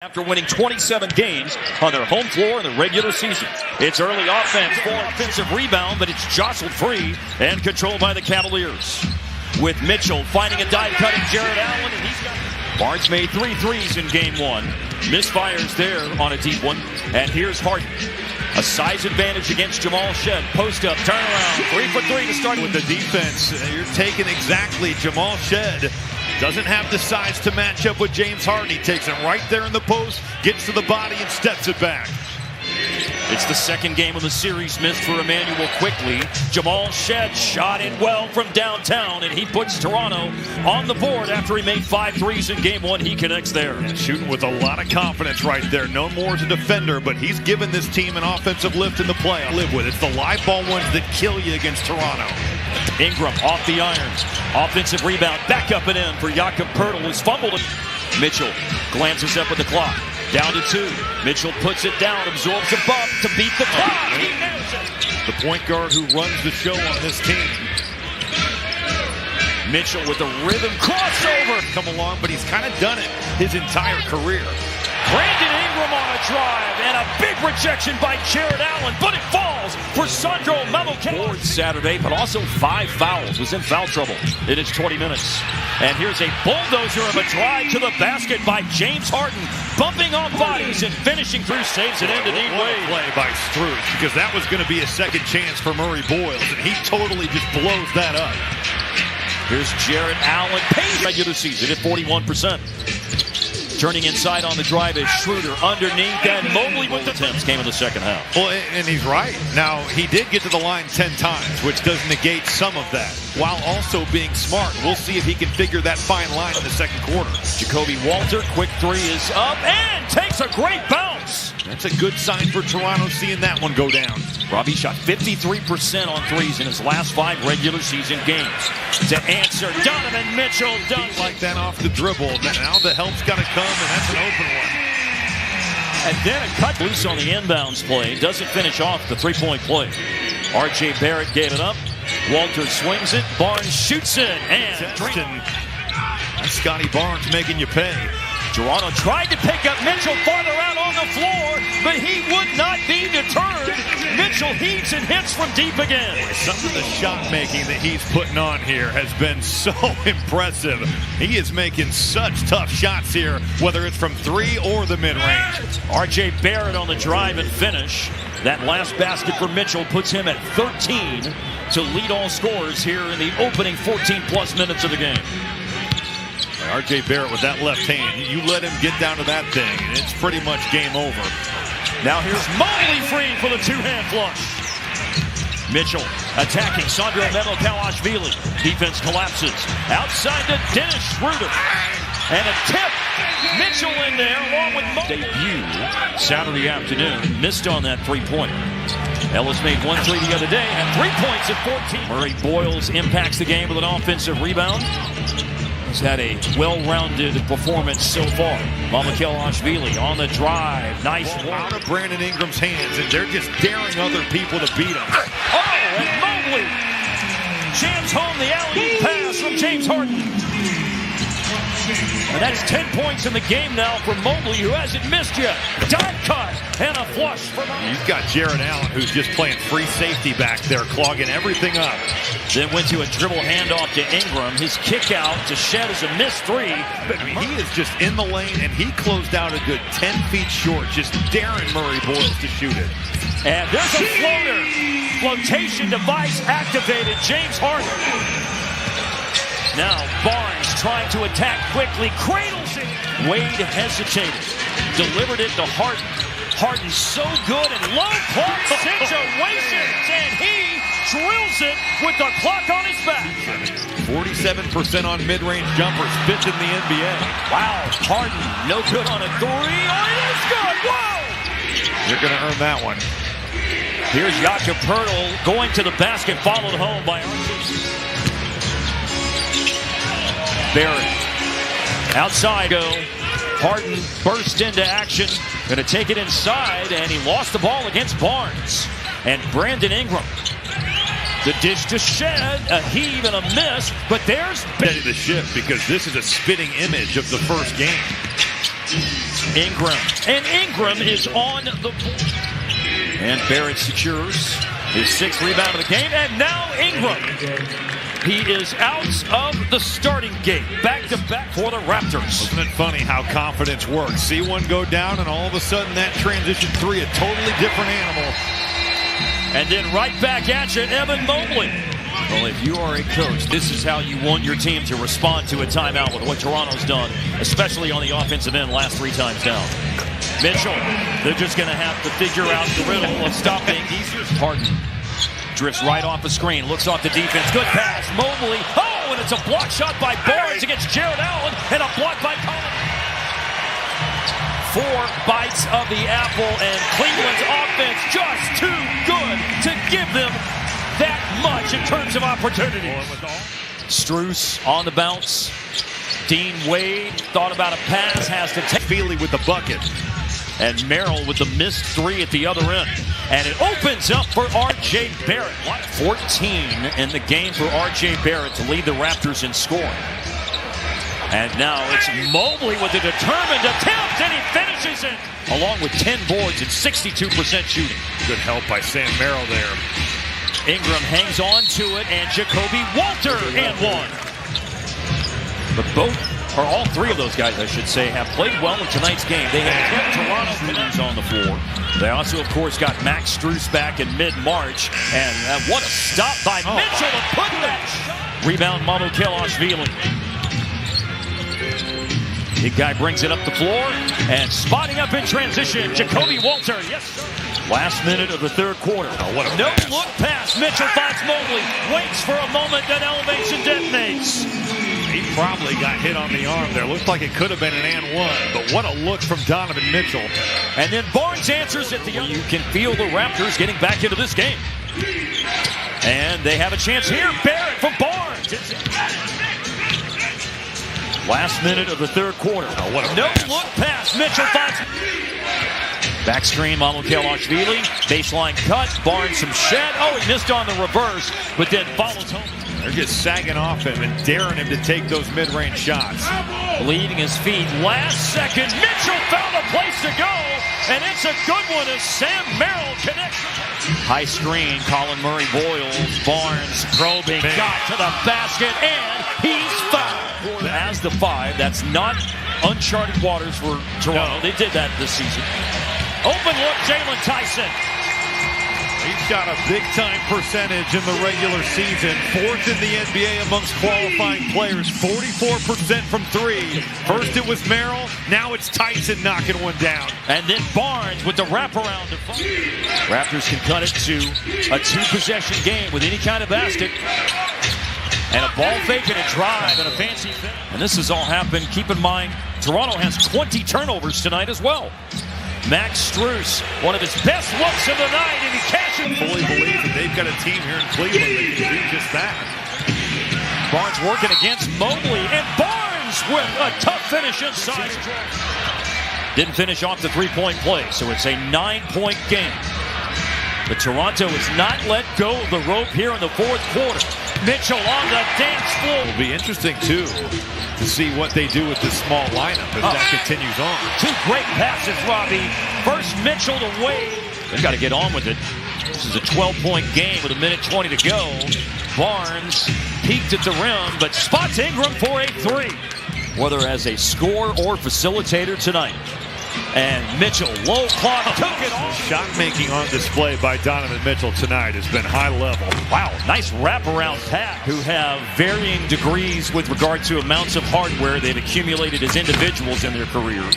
After winning 27 games on their home floor in the regular season. It's early offense for offensive rebound, but it's jostled free and controlled by the Cavaliers. With Mitchell finding a dive-cutting Jared Allen, and he's got... Barnes made 3 threes in game one. Misfires there on a deep one. And here's Harden. A size advantage against Jamal Shead. Post up, turnaround, 3 for 3 to start. With the defense, you're taking exactly Jamal Shead. Doesn't have the size to match up with James Harden. He takes it right there in the post, gets to the body, and steps it back. It's the second game of the series missed for Emmanuel quickly. Jamal Shead shot it well from downtown, and he puts Toronto on the board after he made 5 threes in game one. He connects there. And shooting with a lot of confidence right there. Known more as a defender, but he's given this team an offensive lift in the play. I live with it. It's the live ball ones that kill you against Toronto. Ingram off the irons. Offensive rebound, back up and in for Jakob Poeltl, who's fumbled it. Mitchell glances up at the clock. Down to 2. Mitchell puts it down, absorbs a bump to beat the clock. He nails it. The point guard who runs the show on this team. Mitchell with the rhythm crossover. Come along, but he's kind of done it his entire career. Brandon Ingram on a drive, and a big rejection by Jared Allen, but it falls for Sandro Mobley. Saturday, but also 5 fouls. Was in foul trouble in his 20 minutes. And here's a bulldozer of a drive to the basket by James Harden, bumping on bodies and finishing through saves and ended in way. Play by Strus, because that was going to be a second chance for Murray Boyles, and he totally just blows that up. Here's Jared Allen, pace regular season at 41%. Turning inside on the drive is Schroeder underneath, and Mobley with the attempts came in the second half. Well, and he's right. Now, he did get to the line 10 times, which does negate some of that, while also being smart. We'll see if he can figure that fine line in the second quarter. Jacoby Walter, quick 3 is up and takes a great bounce. That's a good sign for Toronto, seeing that one go down. Robbie shot 53% on threes in his last 5 regular season games. To answer, Donovan Mitchell does like that off the dribble. Now the help's got to come, and that's an open one. And then a cut loose on the inbounds play. Doesn't finish off the three-point play. R.J. Barrett gave it up. Walter swings it. Barnes shoots it. And that's Scotty Barnes making you pay. Toronto tried to pick up Mitchell farther out on the floor, but he would not be deterred. Mitchell heaves and hits from deep again. Some of the shot making that he's putting on here has been so impressive. He is making such tough shots here, whether it's from 3 or the mid-range. R.J. Barrett on the drive and finish. That last basket for Mitchell puts him at 13 to lead all scorers here in the opening 14-plus minutes of the game. R.J. Barrett with that left hand. You let him get down to that thing, and it's pretty much game over. Now here's Mobley free for the 2-hand flush. Mitchell attacking Sandro Mobley. Defense collapses. Outside to Dennis Schroeder. And a tip. Mitchell in there along with Mobley. Debut Saturday afternoon. Missed on that 3-pointer. Ellis made 1 3 the other day. Had 3 points at 14. Murray Boyles impacts the game with an offensive rebound. He's had a well-rounded performance so far. Mobley on the drive. Nice work. Out of Brandon Ingram's hands, and they're just daring other people to beat him. Oh, and Mobley jams home the alley-oop pass from James Harden. And that's 10 points in the game now for Mobley, who hasn't missed yet. Dive cut and a flush for Mobley. You've got Jared Allen, who's just playing free safety back there, clogging everything up. Then went to a dribble handoff to Ingram. His kick out to Shead is a missed 3. But he is just in the lane, and he closed out a good 10 feet short, just daring Murray Boyles to shoot it. And there's a floater. Flotation device activated. James Harden. Now Barnes trying to attack quickly. Cradles it. Wade hesitated. Delivered it to Harden. Harden's so good in low clock situations, and he drills it with the clock on his back. 47% on mid-range jumpers, 5th in the NBA. Wow, Harden no good on a 3. Oh, it is good. Whoa! You're going to earn that one. Here's Jakob Poeltl going to the basket, followed home by Barrett. Outside go. Harden burst into action. Going to take it inside, and he lost the ball against Barnes. And Brandon Ingram. The dish to Shead, a heave and a miss, but there's the shift, because this is a spitting image of the first game. Ingram. And Ingram is on the board. And Barrett secures his sixth rebound of the game. And now Ingram. He is out of the starting gate. Back-to-back for the Raptors. Isn't it funny how confidence works? See one go down, and all of a sudden that transition three, a totally different animal. And then right back at you, Evan Mobley. Well, if you are a coach, this is how you want your team to respond to a timeout with what Toronto's done, especially on the offensive end last 3 times down. Mitchell, they're just going to have to figure out the riddle of stopping Harden. Drifts right off the screen, looks off the defense. Good pass, Mobley. Oh, and it's a block shot by Barnes against Jared Allen, and a block by Collins. 4 bites of the apple, and Cleveland's offense just too good to give them that much in terms of opportunity. Strus on the bounce. Dean Wade thought about a pass, has to take Feely with the bucket. And Merrill with the missed 3 at the other end. And it opens up for R.J. Barrett. 14 in the game for R.J. Barrett to lead the Raptors in scoring. And now it's Mobley with a determined attempt, and he finishes it. Along with 10 boards and 62% shooting. Good help by Sam Merrill there. Ingram hangs on to it, and Jacoby Walter and one. But all 3 of those guys, I should say, have played well in tonight's game. They have kept Toronto Raptors on the floor. They also, of course, got Max Strus back in mid-March. And what a stop by Mitchell to put that shot. Rebound, Mobley. Big guy brings it up the floor. And spotting up in transition, Jacoby Walter. Yes, sir. Last minute of the third quarter. Oh, what a no-look pass. Mitchell finds Mobley. Waits for a moment, then elevates and detonates. He probably got hit on the arm there. Looked like it could have been an and one, but what a look from Donovan Mitchell. And then Barnes answers at the other. You can feel the Raptors getting back into this game. And they have a chance here. Barrett from Barnes. Last minute of the third quarter. Oh, what a no-look pass. Mitchell finds. Backstream, Mobley. Baseline cut. Barnes some shed. Oh, he missed on the reverse, but then follows home. They're just sagging off him and daring him to take those mid-range shots. Leading his feet. Last second, Mitchell found a place to go, and it's a good one as Sam Merrill connects. High screen, Colin Murray boils. Barnes probing, got to the basket, and he's fouled. As the 5, that's not uncharted waters for Toronto. No. They did that this season. Open look, Jalen Tyson. He shot a big-time percentage in the regular season. 4th in the NBA amongst qualifying players. 44% from 3. First it was Merrill. Now it's Tyson knocking one down. And then Barnes with the wraparound. Raptors can cut it to a 2-possession game with any kind of basket. And a ball fake and a drive and a fancy finish. And this has all happened. Keep in mind, Toronto has 20 turnovers tonight as well. Max Strus, one of his best looks of the night, and he catches. Fully believe that they've got a team here in Cleveland that can do just that. Barnes working against Mobley, and Barnes with a tough finish inside. Didn't finish off the 3-point play, so it's a 9-point game. But Toronto has not let go of the rope here in the 4th quarter. Mitchell on the dance floor. It'll be interesting, too, to see what they do with this small lineup as that continues on. 2 great passes, Robbie. First, Mitchell to Wade. They've got to get on with it. This is a 12-point game with 1:20 to go. Barnes peeked at the rim, but spots Ingram for a 3. Whether as a scorer or facilitator tonight. And Mitchell, low clock, took it off. Shot making on display by Donovan Mitchell tonight has been high level. Wow, nice wraparound pass. Who have varying degrees with regard to amounts of hardware they've accumulated as individuals in their careers.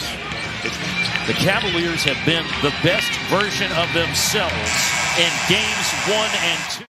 The Cavaliers have been the best version of themselves in games 1 and 2.